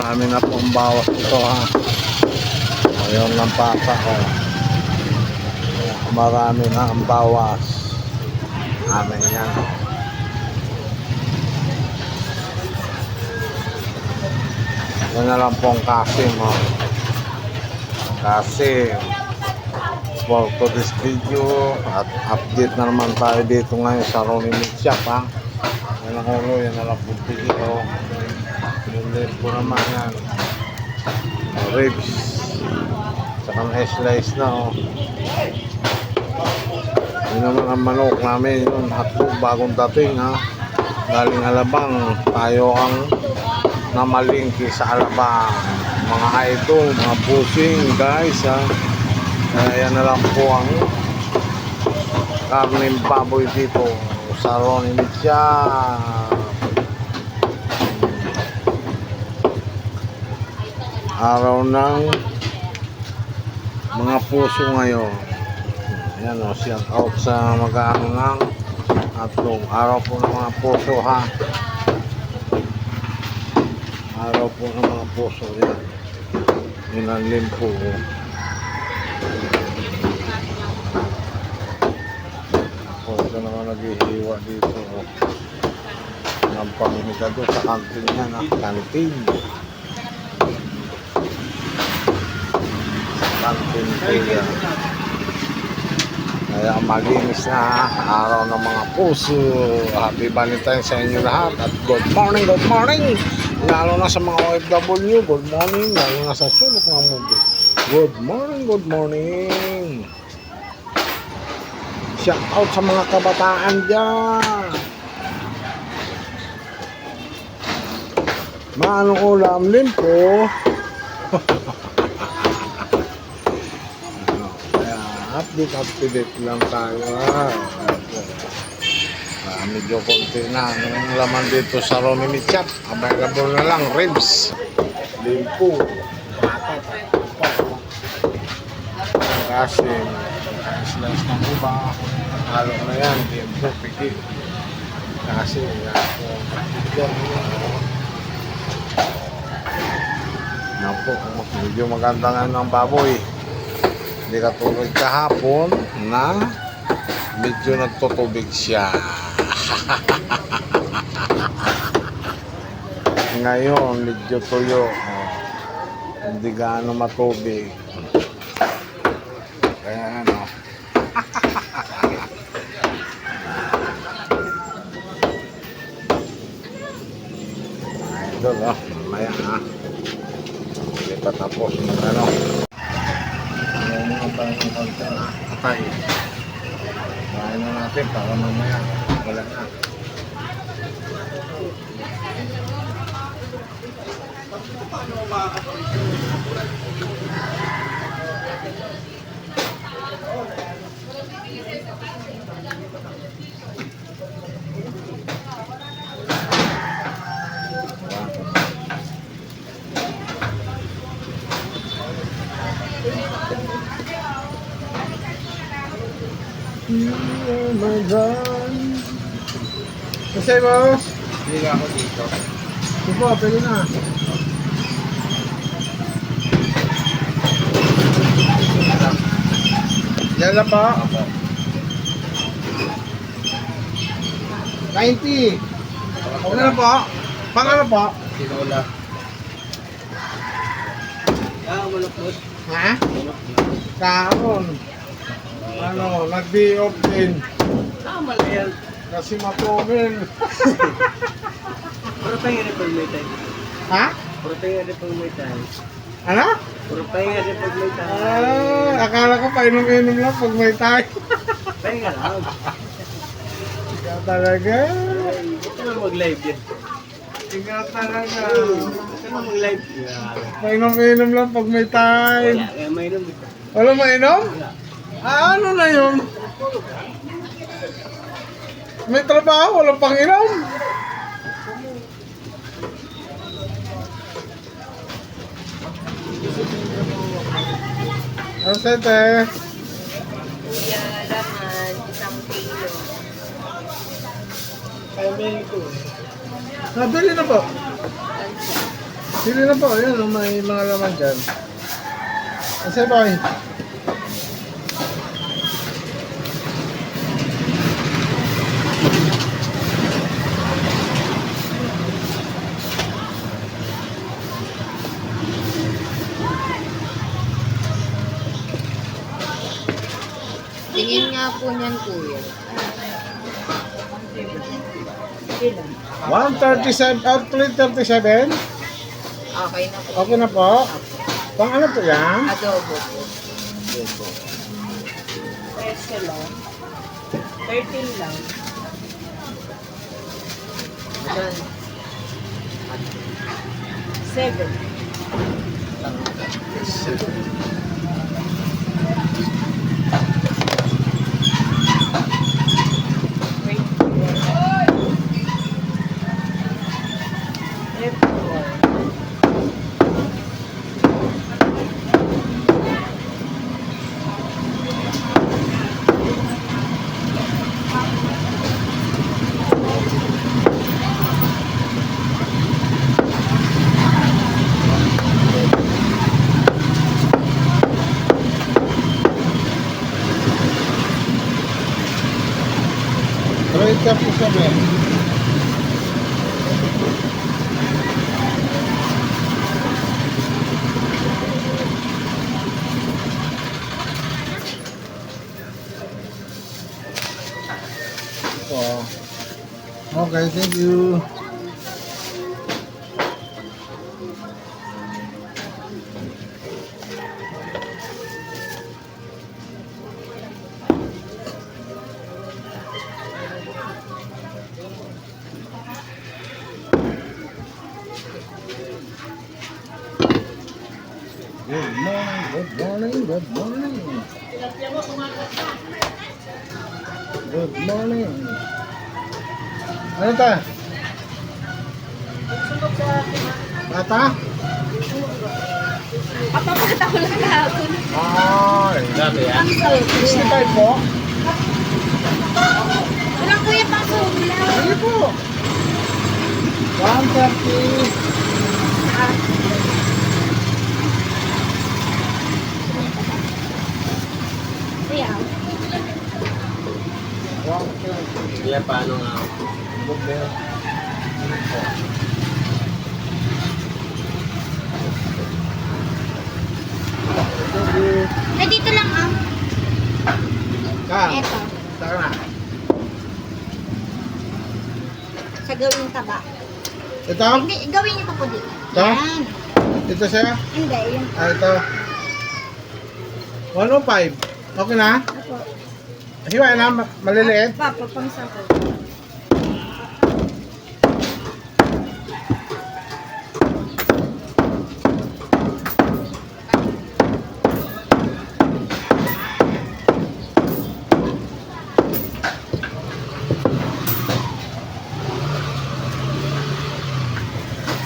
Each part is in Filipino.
marami na po ang bawas ito ha. Ngayon lang pasa ko. Marami na ang bawas. Amin yan. Yan na lang pong kasim ha. Kasim. For this video at update na naman tayo dito ngayon sa Ronnie Meat Shop ha. Yan ang ulo, yan na lang po video. Pinunlis ko naman yan. Ribs. Saka na-slice na oh. Yun naman ang manok namin yun. Hotdog bagong dating ha. Galing Alabang. Tayo ang namalingki sa Alabang. Mga idol, mga pushing guys ha. Kaya yan na lang po ang karning baboy dito sa Ronnie Meat Shop. Araw ng mga puso ngayon. Ayan o, shout out sa mag-ano ng hotdog. Araw po ng mga puso ha. Araw po ng mga puso yan. Yun ang limpo o. Ito naman naghihiwa dito o. Ang panghinigado sa kantin yan ha. Kantin. Kantin po yan. Kaya malinis na araw ng mga puso. Happy Valentine sa inyo lahat. At good morning, good morning. Lalo na sa mga OFW, good morning. Lalo na sa sulok ng mundo. Good morning, good morning. Shout out sa mga kabataan dyan. Maanong ulam limpo. Update lang tayo ha. Medyo konti na ang laman dito sa Ronnie Meat Shop. Available na lang ribs, limpo, patat, kasim, slice ng uba, halo na yan, limpo, pigi, kasim, napo, medyo maganda nga ng baboy. Hindi katulad kahapon na medyo nagtutubig siya. Ngayon medyo tuyo. Hindi gaano matubig. Kaya ano. Idol oh, mamaya ha. Hindi pa tapos ng ano. Tayo ng konti na atay. Kain na natin para mamaya wala na. Oh my God. Kasi boss? Hindi ako dito. Sige, pwede na. Yan lang pa? 90. Ano na po? Pangano po? Tinola. Malukot. Ha? Kaon. Ano, nag-day off din. Mali yan. Kasi matumin. Puro tayo rin pag may time. Ha? Puro tayo rin pag may time. Ano? Puro tayo rin pag may time. Akala ko painom-inom lang pag may tayo. Pahinga lang. Ikaw talaga. Ito na mag-live yan. Ikaw talaga. Ito na mag-live. Painom-inom lang pag may time. Wala, kaya mainom ito. Wala mainom? Ano na yun? May trabaho, walang panginom. Ano sete? Kuya, laman, 1 kilo. Kaya may ito. Nabili na po. Pili na po, yan, may mga laman dyan. Kasi boy. Tingin nga po niyan, kuya. 137, outlet 37. Okay na po. Okay na po. Pang ano po yan? Adobo po. 13 lang. 13 lang. Doon. 7. Wait. Trade ka po sabi. Oh. Okay, thank you. Good morning, good morning, good morning. Good morning. Ano ta? Bata? Papakita ko lang kahapon. Ay, dati yan. 65 po? Walang kuya pang sugla. Sige po. 130. Kuya. 130. Kaya paano nga? Good day. Eh, dito lang ah. Kang, Eto. saka na. Sa gawing taba. Ito? Hindi, gawin niyo pa po dito. Ito? Yan. Ito siya? Hindi, yun. Ah, ito. 105. Okay na? Ako. Hiwa na, maliliit. Papa, pang sako.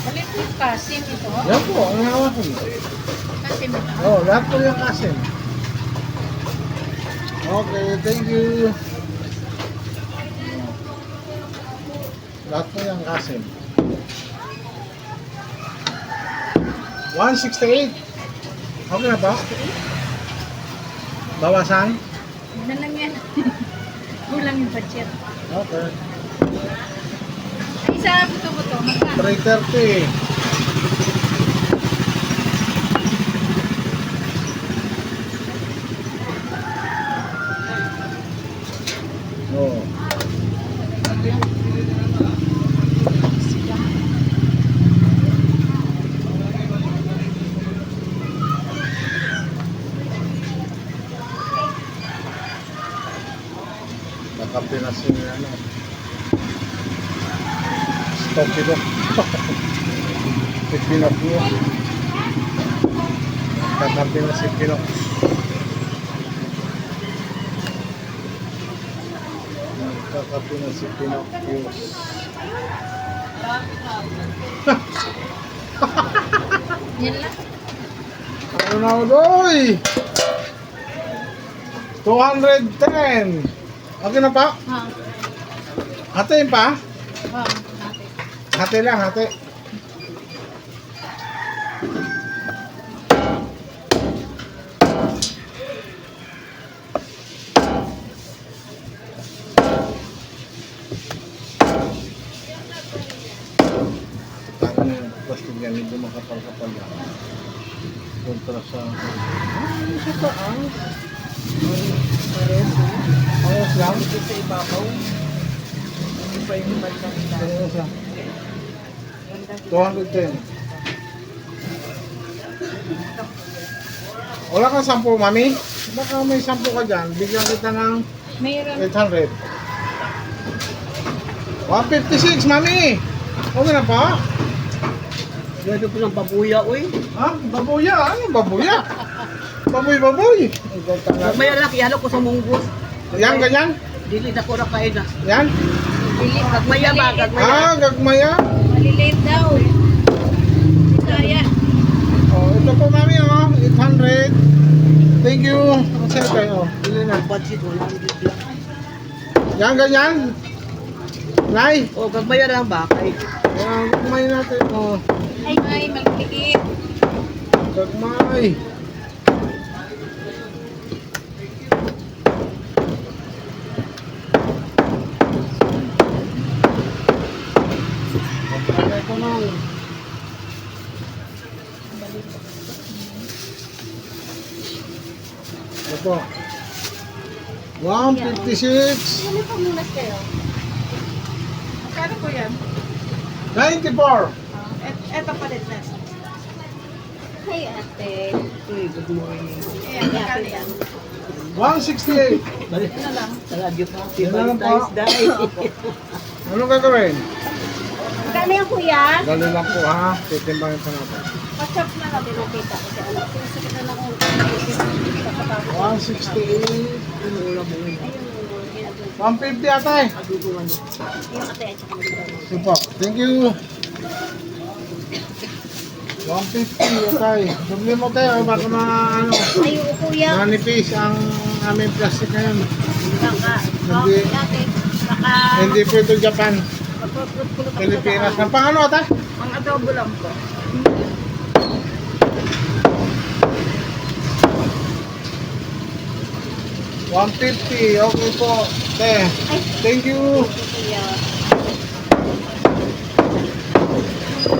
Balik yung kasim ito. Yan po, ang hawak ko. Kasim ito. Oh, lahat po yung kasim. Okay, thank you. Lahat po yung kasim. 168. Okay na ba? Bawasan? Na lang yan. Kulang yung budget. Okay. Ay, sa buto-buto. Magkano? 330. Oh. Nakapinasin niya ano. Stop ito. Si Pinocchio. Katabi na si Pinocchio. Katabi na si Pinocchio. Yan lang. Ano na ako doy? 210. Okay na pa? Ha. Hatiin pa? Ha. Hati lang, hati. yan, medyo makapal-kapal yan. Kontra sa... sa taas. Ayos lang. Ito sa ibabaw. Hindi pa yung bandang ilalim. Ayos lang. 210. Wala kang 10, mami? Baka may 10 ka dyan. Bigyan kita ng Mayroon. 800. 156, mami! Okay na pa? Gado ko ng babuya, uy. Ha? Babuya? Ano babuya? Baboy. May alaki, halo ko sa munggos. Yan, ganyan? Dili na ko na kain na. Yan? Gagmaya ba? Gagmaya. Ah, gagmaya. Maliliit daw. Bisaya. Oh, ito po mami, oh. 800. Thank you. Kasi kayo. Bili na. Budget, wala ang dito lang. Yan, ganyan. Nay. O, gagmaya lang ba? Kay. Yan, gagmay natin. Oh, Ay, maliliit. gagmay. Gagmay ko nang. Ito. 156. Ano pa munas kayo? Magkano po yan? 94. Eto palit na. Hi, ate. Uy, good morning. Ayan, magkano yan? 168. Balik na lang. Sa radyo pa. Si Yan na lang po. Valentine's Day. Ano gagawin? Magkano yan, kuya? Dali lang po ha. Titimbangin pa natin. Pachop na lang, pinakita ko siya. Sakit na lang kung 168. Ano ulam mo yun? 150 atay. Aduduan mo. Yung ate at saka magkano. Sige po. Thank you. 150 atay. Dubli mo tayo. Baka ano. Ayun, kuya. Manipis ang aming plastic ngayon. Baka. Hindi. Ate. Baka. Hindi po ito Japan. Pilipinas. Ang pangano atay? Ang adobo lang po. $150. Okay po. Te. Thank you. Kuya.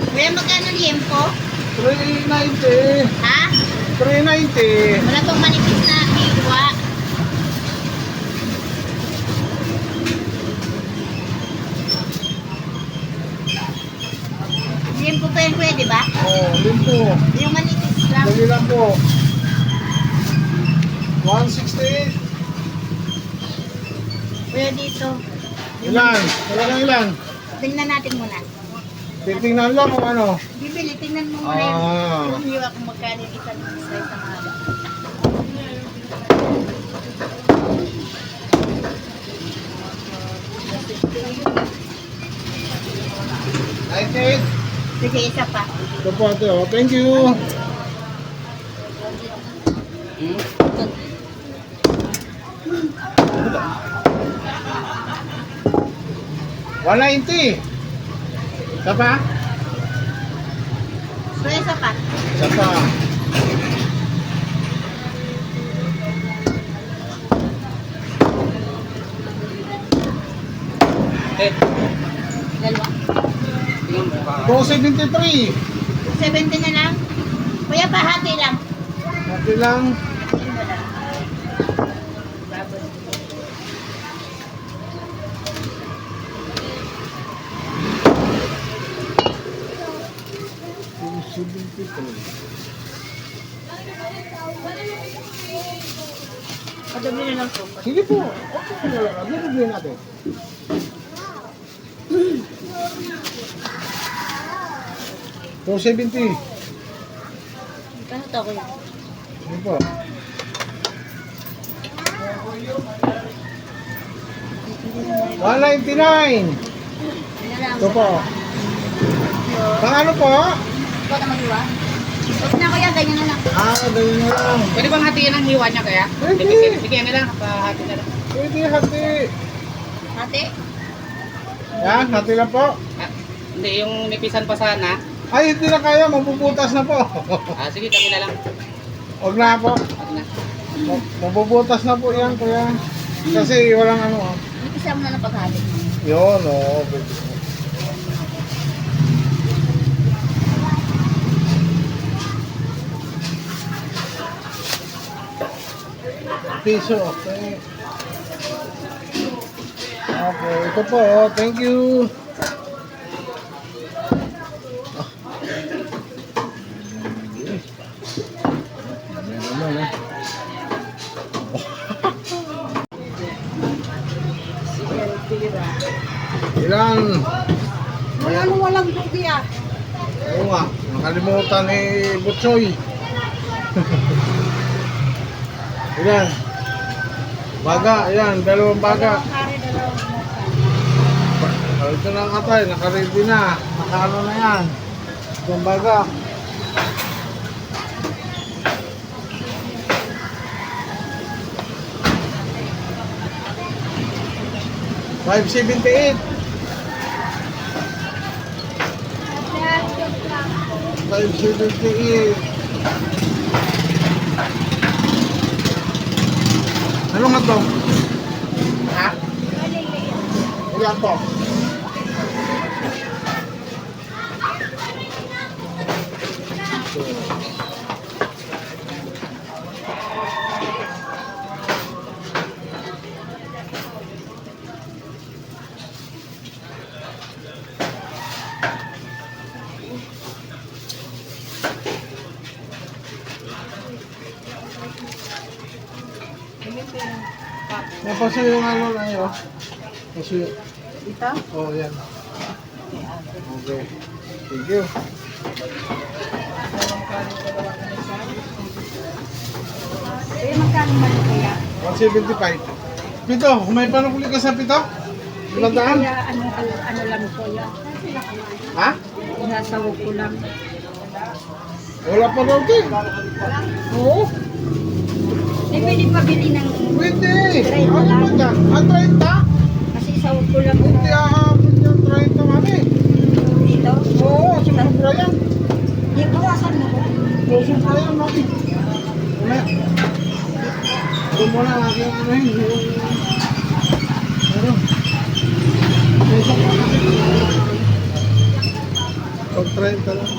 Kuya, magkano liempo? 390. Ha? 390. Wala tong manipis na hiwa. Liempo pa yan, kuya, di ba? Oh, limpo. Yung manipis lang. Dali lang po. 168. Kuya, dito. Ilan? Talagang ilan? Tingnan natin muna. Titingnan lang kung ano. Bibili, tingnan mo muna Ah. yung hiwa kung magkano yung isang slice sa mahaba. Sige, isa pa. Ito po ate, oh. Thank you. $190. Isa pa? So, isa pa. Isa pa. Dalawa. 273. 70 na lang. Kuya, pahati lang. Ate lang. Yun mo lang. Padami na lang po. Sige po. Okay na lang. Ano bibili natin? $270. Kano to, kuya? Sige po. $199. Ano lang. Ito po. Pang ano po? Ikaw na mag-iwa? Huwag na, kuya. Ganyan na lang. Ah, ganyan na lang. Pwede bang hatiin ang hiwa niya kaya? Pwede. Bigyan na lang, hati na lang. Pwede hati. Ate? Yan, hati lang po. Ah, hindi, yung nipisan pa sana. Ay, hindi na kaya. Mabubutas na po. Ah, sige, kami na lang. Huwag na po. Wag na. Mabubutas na po yan, kuya. Kasi walang ano. Isa mo na ng paghati. Yun, oo. Pwede. piso. Okay. Okay, ito po. Oh, thank you. Meron na. Ilan? Walang dugi ah. Oo nga, nakalimutan ni Butsoy. Ilan? Baga, ayan, dalawang baga. Oh, ito na ang atay, nakaready na. Nakaano na yan. Itong baga. $5.78. 5.78. Ano nga to? Ha? Ilan to? Napasa yung ano na yun. Kasi, Ito? oh yan. Okay. Thank you. Eh, magkano man kaya? 175. Pito, may panukuli ka sa pito? Ilandaan? Kaya ano lang po yan. Ha? Nasawag ko lang. Wala pa daw din. Oo. Eh, pwede pabili ng... Pwede. Trenta Ano ba lang. dyan? 30? Kasi sawag ko lang. Hindi aabot yung 30 mami. Dito. Oo, sumubra yan. Di, bawasan mo ko. Oo, sumubra yan mami. Wala. Ito mo na aking ano yun. Ano? Isang pa kasi. Pag 30 lang.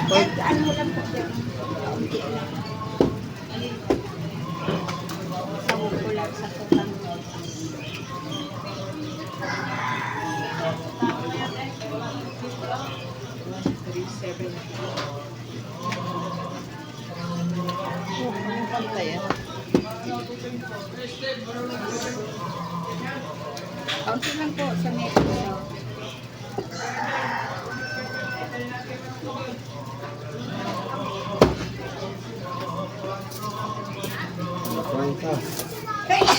Eh, ano lang po yan. Kaunti lang. Sawag ko lang sa tukang. Kaunti lang po sa metro.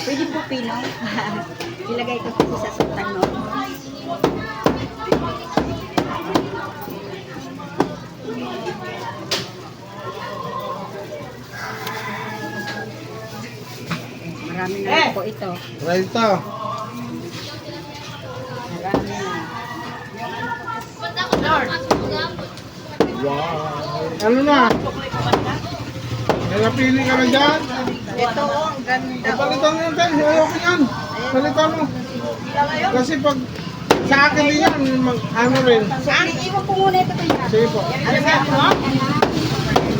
Pwede po pino. Ilagay ko po sa sultan no. Marami na po ito. 30. Marami na. Wow. Ano na? May napili ka na dyan? Ito oh, ang ganda. Palitan mo yan tayo. Okay yan. Palitan mo. Kasi pag sa akin din yan, ano rin. Sige, iwan ko muna ito kuya. Sige po. Ano sabi mo?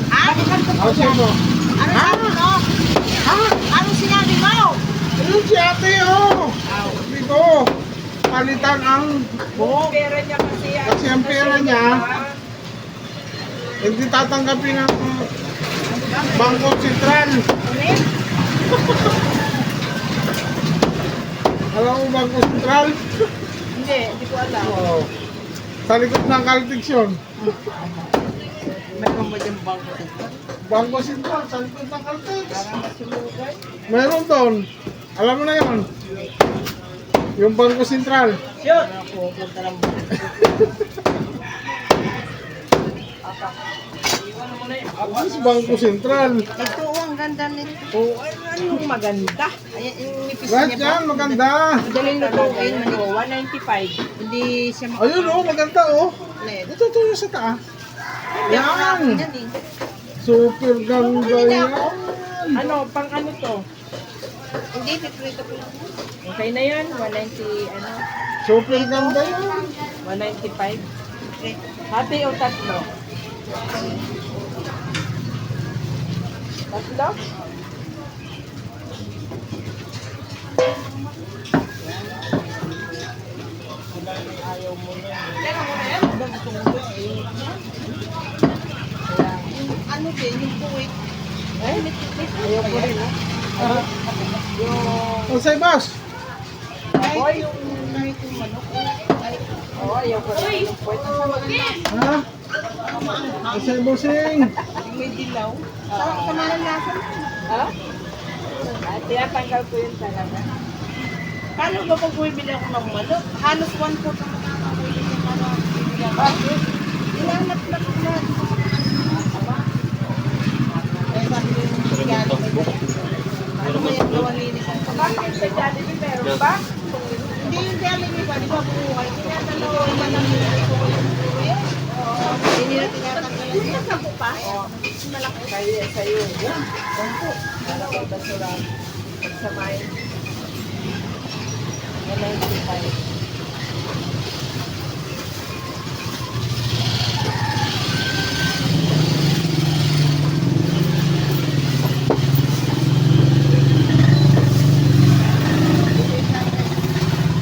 Balikan ko po Oh, sige yan. po. Ano sabi mo? Ha? Ano sinabi mo? Ayun si ate, oh. Dito. Palitan ang buhok. Pera niya kasi yan. Kasi ang pera niya, hindi tatanggapin ng Bangko Sentral. Alam mo Bangko Sentral? Hindi ko alam. Oo. Sa likod ng Caltexion. Meron mo yung bangko dito? Bangko Sentral, sa likod ng Caltex. Parang masulugay. Meron doon. Alam mo na yun. Yung Bangko Sentral. Shoot! Ako, punta lang mo. Ano si Bangko Sentral? Ito oh, ang ganda nito. Oh, Anong maganda? Ayan, yung nipis right niya yan, maganda. Madaling lutuin. Ano, 195. Hindi siya Ayun oh, maganda oh. makulit. Ito sa taas. Yan! Yan. Yan eh. Super ganda yan. Ano, pang ano to? Hindi, titrito ko lang. Okay na yan, 190, ano, Super ganda yan. 195. Hati o tatlo? Tatlo? Ayaw mo na. Ano gusto mo ba? Ano din, yung buwit. Ayaw ko rin, ha? Ang say, boss? Boy, yung kahit yung manok. Oo, ayaw ko rin. Yung puwet. Ang maganda. Ha? Ang say, bossing? Yung may dilaw. Sarap ka naman lasa. Ha? Tinatanggal ko yun talaga. Paano ba pag bumibili ako ng manok? Halos 1/4 ang makakabili ng manok. Ilangat-lat na. Eh, sabi ko yung Jollibee. Ano ba yung gawa linis ang pagkakas? Sa Jollibee meron ba? Hindi yung Jollibee ba? Di ba buhay? Tinatalawa naman ang linis ko yung buhay. Hindi nila tinatanggalan. Hindi na sabo pa? Malaki. Kaya sa'yo. Yan. Bangko. Para kay Basuran. Pagsamahin. 195.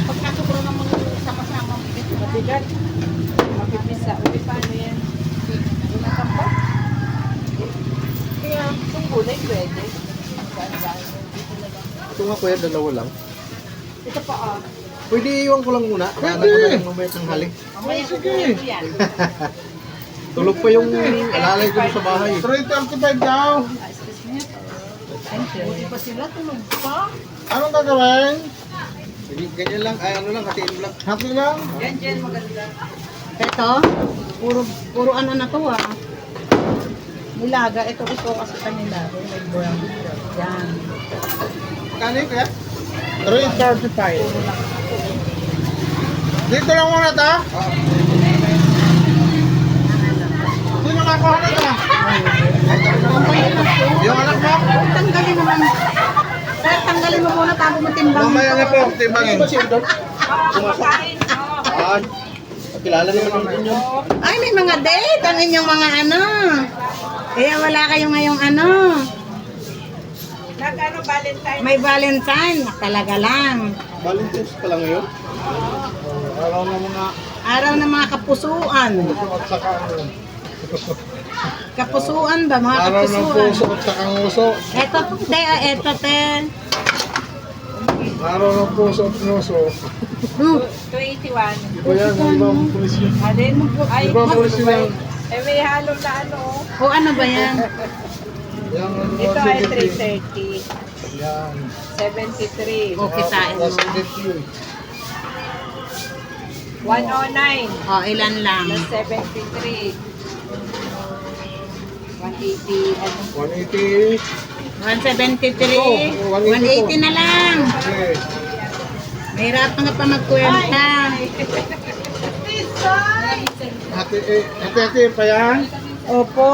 Pagkasubro ng mga sama-sama mabigat. Mapipisa. Uy, paano yan? Wala ka pa? Kaya, kung gulay, pwede. Ito nga kuya, dalawa lang. Ito pa, Pwede iwan ko lang muna. Kaya ko na yung mamaya ng hali. Mamaya ko Sige. yan. Tulog pa yung alalay ko sa bahay. 335 daw. Buti pa sila, tulog pa. Anong gagawin? Ganyan lang, ay ano lang, hatiin mo lang. Hati lang? Yan, Jen, maganda. Ito, puro ano na to ah. Nilaga, ito kasi kanila. May brown. Yan. Kano yun kaya? 335. Dito lang muna ta. Sino nakuha na ito? Yung anak mo? Tanggalin naman. Sir, tanggalin mo muna bago mo timbang. Mamaya na po, timbangin. Ba siya doon? Ah, kilala naman natin yun. Ay, may mga date ang inyong mga ano. Kaya wala kayong ngayong ano. Nag-ano, Valentine? May Valentine. Talaga lang. Valentine's pa lang ngayon. Araw na mga Araw ng mga kapusuan. at saka ano. Kapusuan ba? Mga Araw ng puso kapusuan. at saka nguso. Eto te. Araw ng puso at nguso. 281. Iba yan, ibang pulis yun. Alin mo po? Ay, Ibang pulis yun yan. eh, may halo na ano. O ano ba yan? Yan, Ito ay 170. 330. Yan. 73. O kitain mo. Plus edit yun. 109. O ilan lang? Plus 73. 180. Ano? 180. 173. Oh, 180 na lang. Okay. Mahirapan nga pa magkwenta. Hati pa yan. Opo.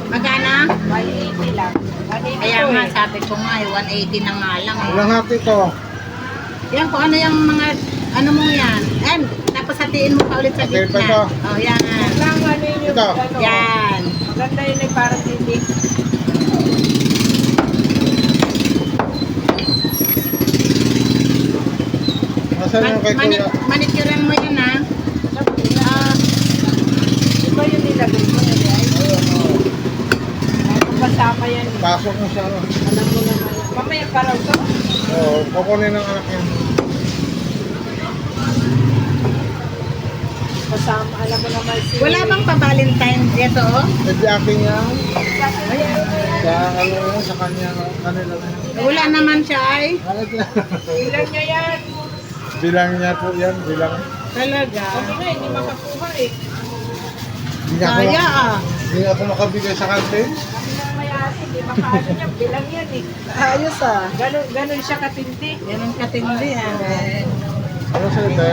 Magana? 180 lang. 180 Kaya po nga eh. sabi ko nga 180 na nga lang eh. Ilang hati to? Yan kung ano yung mga ano mo yan. Yan. Tapos hatiin mo pa ulit sa Hatiin pa gitna. ito. Oh, yan. Lang ano yun yung Ito. ano. Yan. Maganda yun eh, parang hindi. Nasaan yung kay kuya? Manikuran mo yan ha. Ah, Iba yung nilagay ko na yan. Kung kasama yan. eh. Pasok mo siya. Alam mo naman. Mamaya pa raw to. Oo, kukunin ng anak niya. Kasama, alam mo naman si... wala bang pa-Valentine ito oh? Sa akin yan. Sa ano yun, sa kanya, kanila na yan. Wala naman siya ay. Ilan niya yan? Bilang niya po yan, bilang. Talaga. Sabi nga, hindi makakuha eh. Hindi ako, Kaya ah. hindi ako makabigay sa kantin. Kami nang may asin, di makaano niya. Bilang yan eh. Ayos ah. Ganun siya katindi. Yan ang katindi ah. Ano sa ite?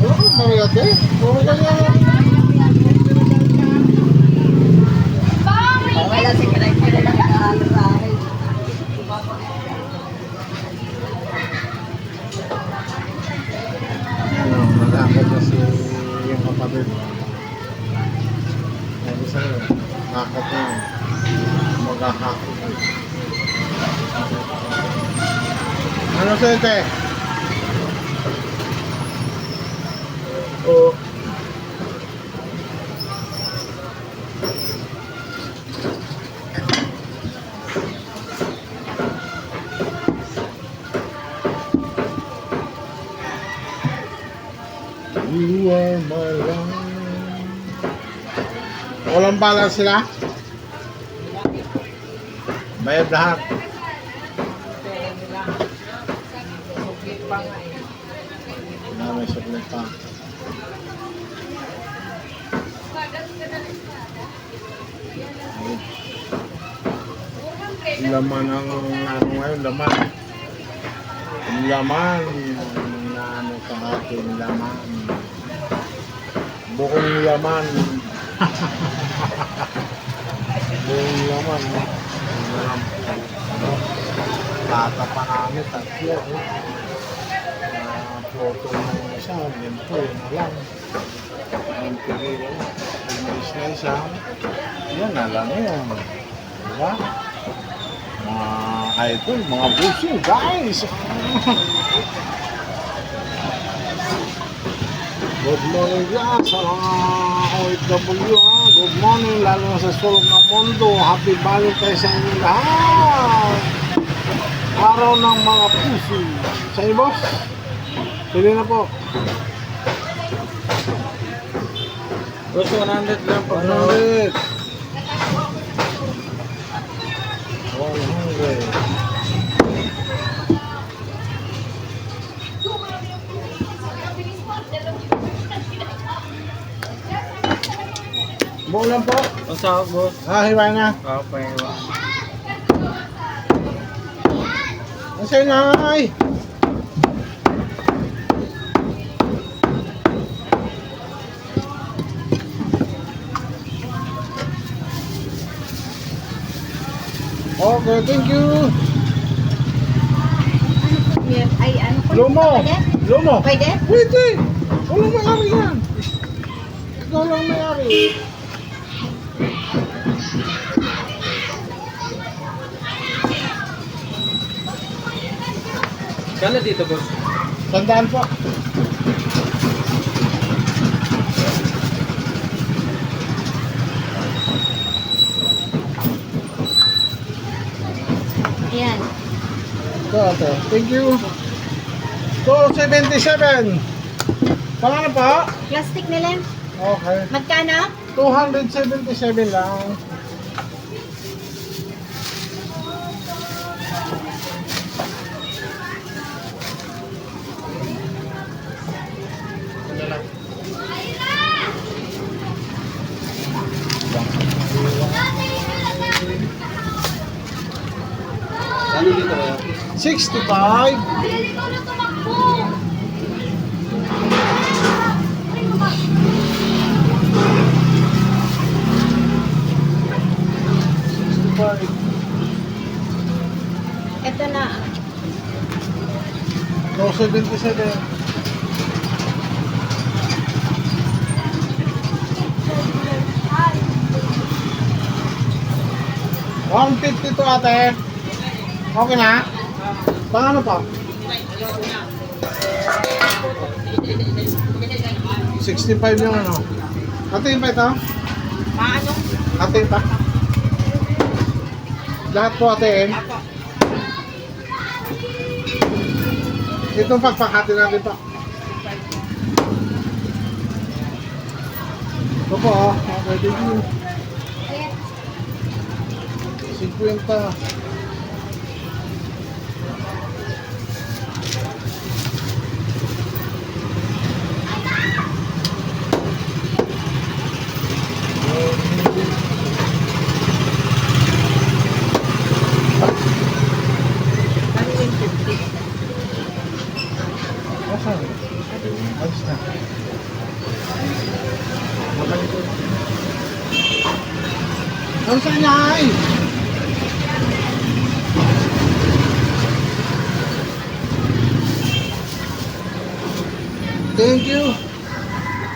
Oo, marigate. Oo, ganyan. Wala si Kiray nakakahalo sa akin. Hakot na. Maghahakot. Ano sa ite? Oo. You are my love. Walang balance sila? Bayad lahat. May sukli pa. Laman ang ano ngayon, laman. Laman. Ano sa akin, laman. Bukong laman. Bukong laman. Tata pa namin, tatlo. Photo ng isa, ganito, yun na lang. Ang pili lang. Pag-miss na isa, yan, alam mo yan. Diba? Mga idol, mga buso, guys! Good morning guys sa mga OFW ha. Good morning, lalo na sa sulok ng mundo. Happy Valentine's sa inyo lahat. Araw ng mga puso. Sa inyo, boss? Pili na po. Boss, 100 lang po. 100. 100. Buo lang po. Ang sahog, boss. Hiwa na. Okay, Ang sa'yo na, ay. Okay, thank you. Ay, ano po? Lumo. Pwede? Lumo. Pwede? Pwede. Walang may-ari yan. Ikaw lang may-ari. Kala dito, boss. Tandaan po. Ayan. Ito, ito. Thank you. 277. Pangalan po? Plastic nila. Okay. Magkano? 277 lang. Ano dito kaya? 65. Ito na. 277. $150 to ate. Okay na? Paano pa? 65 yung ano. Atin pa ito? Paano? Atin pa? Lahat po atin? Itong pagpakatin natin pa. Ito po ah. Okay, thank you. 50. Asan? Ayos na. Mabalik ko. Ang sanay! Thank you.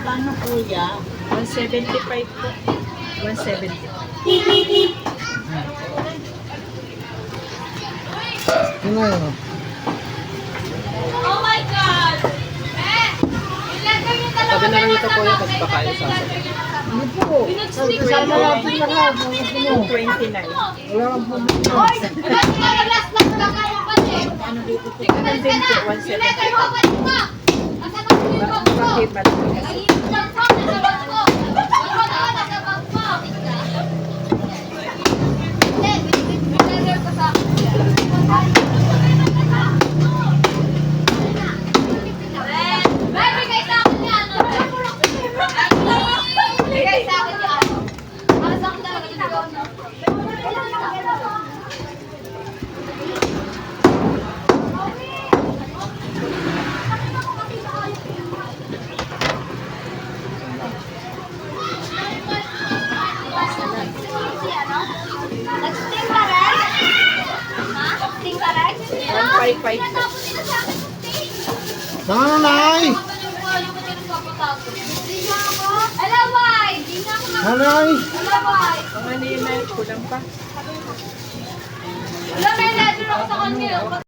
Paano kuya? 175 po. 170. Yun na yun. Oh my God! Eh! Ilagay niyo talaga Sabi na lang ito po yung pagpakain sa akin. Ano po? Kasama natin lahat. 29. Hoy! Last lang kayo kasi. Ano dito po? Ano din po? 170. Ilagay mo ba dito? Asan ang tulong ko? Bakit ba? Ay, nasa bag ko. Nasa bag ko. Hindi, binigay ko sa akin. Bigay sa akin yan. Bigay sa akin yan. Para sa akin talaga ginagawa mo. Nag-sting ka rin? Ha? Sting ka rin? 155 po. Nanay! Alaway! Di na ako Nanay! Alaway! Ang ano yun na, kulang pa. Wala, may letter ako sa kanya.